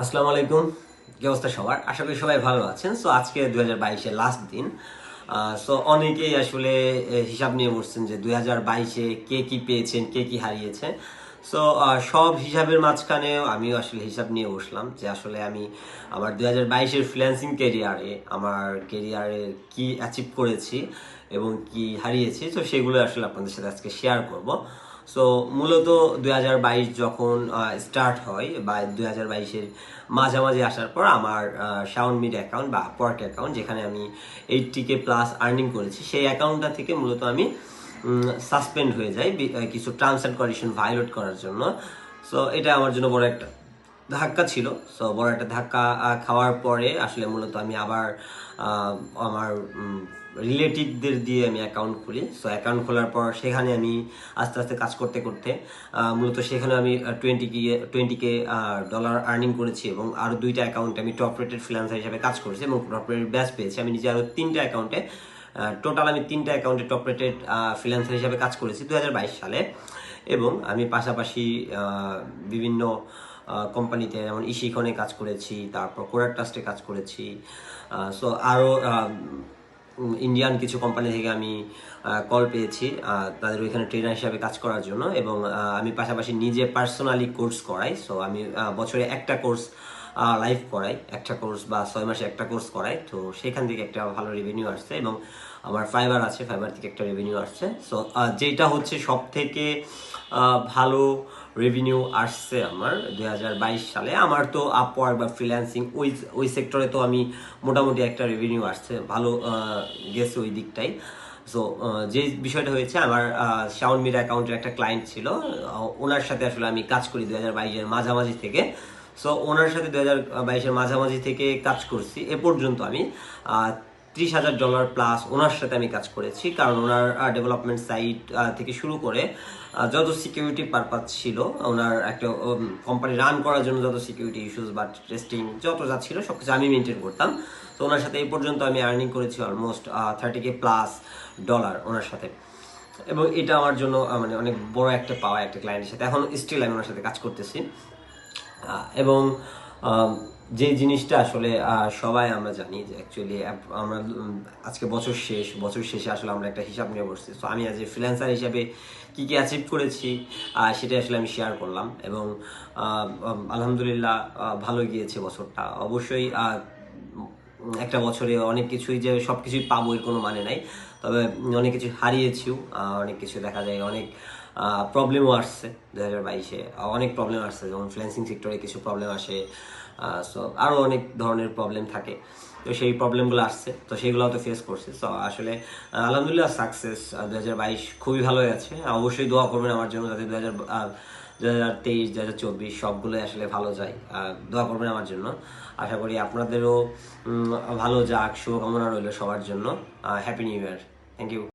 আসসালামু আলাইকুম, কি অবস্থা সবার? আশা করি সবাই ভালো আছেন। সো আজকে 2022-এর লাস্ট দিন। সো অনেকেই আসলে হিসাব নিয়ে বসছেন যে 2022-এ কে কি পেয়েছেন, কে কি হারিয়েছে। সো সব হিসাবের মাঝখানেও আমিও আসলে হিসাব নিয়ে বসলাম যে আসলে আমি আমার 2022-এর ফ্রিল্যান্সিং ক্যারিয়ারে কি অ্যাচিভ করেছি এবং কি হারিয়েছি। তো সেগুলো আসলে আপনাদের সাথে আজকে শেয়ার করব। সো মূলত 2022 যখন স্টার্ট হয় বা 2022-এর মাঝামাঝি আসার পর আমার শাওনমির অ্যাকাউন্ট বা আপওয়ার্ক অ্যাকাউন্ট, যেখানে আমি 80K প্লাস আর্নিং করেছি, সেই অ্যাকাউন্টটা থেকে মূলত আমি সাসপেন্ড হয়ে যাই কিছু টার্মস অ্যান্ড কন্ডিশন ভায়োলেট করার জন্য। সো এটা আমার জন্য বড় একটা ধাক্কা ছিল। সো বড় একটা ধাক্কা খাওয়ার পরে আসলে মূলত আমি আবার আমার রিলেটিভদের দিয়ে আমি অ্যাকাউন্ট খুলি। সো অ্যাকাউন্ট খোলার পর সেখানে আমি আস্তে আস্তে কাজ করতে করতে মূলত সেখানে আমি 20K ডলার আর্নিং করেছি এবং আরও 2টা অ্যাকাউন্টে আমি টপ রেটেড ফ্রিল্যান্সার হিসেবে কাজ করেছি এবং টপ রেটেড ব্যাচ পেয়েছি। আমি নিজে আরও 3টা অ্যাকাউন্টে টোটাল আমি 3টা অ্যাকাউন্টে টপ রেটেড ফ্রিল্যান্সার হিসেবে কাজ করেছি 2022 সালে। এবং আমি পাশাপাশি বিভিন্ন কোম্পানিতে যেমন ইশিকনে কাজ করেছি, তারপর কোরার ট্রাস্টে কাজ করেছি। সো আরও ইন্ডিয়ান কিছু কোম্পানি থেকে আমি কল পেয়েছি তাদের ওইখানে ট্রেনার হিসাবে কাজ করার জন্য। এবং আমি পাশাপাশি নিজে পার্সোনালি কোর্স করাই। সো আমি বছরে একটা কোর্স লাইভ করাই, একটা কোর্স বা 6 মাসে একটা কোর্স করাই। তো সেখান থেকে একটা ভালো রেভিনিউ আসছে এবং আমার ফাইবার আছে, ফাইবার থেকে একটা রেভিনিউ আসছে। সো যেটা হচ্ছে সব থেকে ভালো রেভিনিউ আসছে আমার 2022 সালে। আমার তো আপওয়ার্ক বা ফ্রিল্যান্সিং ওই সেক্টরে তো আমি মোটামুটি একটা রেভিনিউ আসছে, ভালো গেছে ওই দিকটাই। সো যে বিষয়টা হয়েছে, আমার শাওনমির অ্যাকাউন্টের একটা ক্লায়েন্ট ছিল, ওনার সাথে আসলে আমি কাজ করি 2022-এর মাঝামাঝি থেকে। সো ওনার সাথে 2022-এর মাঝামাঝি থেকে কাজ করছি এ পর্যন্ত আমি $30,000 প্লাস ওনার সাথে আমি কাজ করেছি। কারণ ওনার ডেভেলপমেন্ট সাইট থেকে শুরু করে যত সিকিউরিটি পারপাস ছিল, ওনার একটা কোম্পানি রান করার জন্য যত সিকিউরিটি ইস্যুস বা টেস্টিং যত যা ছিল সব কিছু আমি মেনটেন করতাম। তো ওনার সাথে এই পর্যন্ত আমি আর্নিং করেছি অলমোস্ট $30K প্লাস ওনার সাথে। এবং এটা আমার জন্য মানে অনেক বড় একটা পাওয়া একটা ক্লায়েন্টের সাথে। এখন স্টিল আমি ওনার সাথে কাজ করতেছি। এবং যে জিনিসটা আসলে সবাই আমরা জানি যে অ্যাকচুয়ালি আমরা আজকে বছর শেষে আসলে আমরা একটা হিসাব নিয়ে বসছি। সো আমি আজ ফ্রিল্যান্সার হিসাবে কি কি অ্যাচিভ করেছি সেটা আসলে আমি শেয়ার করলাম। এবং আলহামদুলিল্লাহ ভালো গিয়েছে বছরটা। অবশ্যই একটা বছরে অনেক কিছুই যে সব কিছুই পাবো এর কোনো মানে নাই, তবে অনেক কিছু হারিয়েছিও, অনেক কিছু দেখা যায় অনেক প্রবলেমও আসছে 2022-এ। অনেক প্রবলেম আসছে, যেমন ফ্রিল্যান্সিং সেক্টরে কিছু প্রবলেম আসে। সো আরও অনেক ধরনের প্রবলেম থাকে। তো সেই প্রবলেমগুলো আসছে, তো সেইগুলো তো ফেস করছি। সো আসলে আলহামদুলিল্লাহ সাকসেস 2022 খুবই ভালো গেছে। অবশ্যই দোয়া করবেন আমার জন্য, যাতে 2023 2024 সবগুলোই আসলে ভালো যায়। দোয়া করবেন আমার জন্য। আশা করি আপনাদেরও ভালো যাক, শুভকামনা রইল সবার জন্য। Happy new year. Thank you.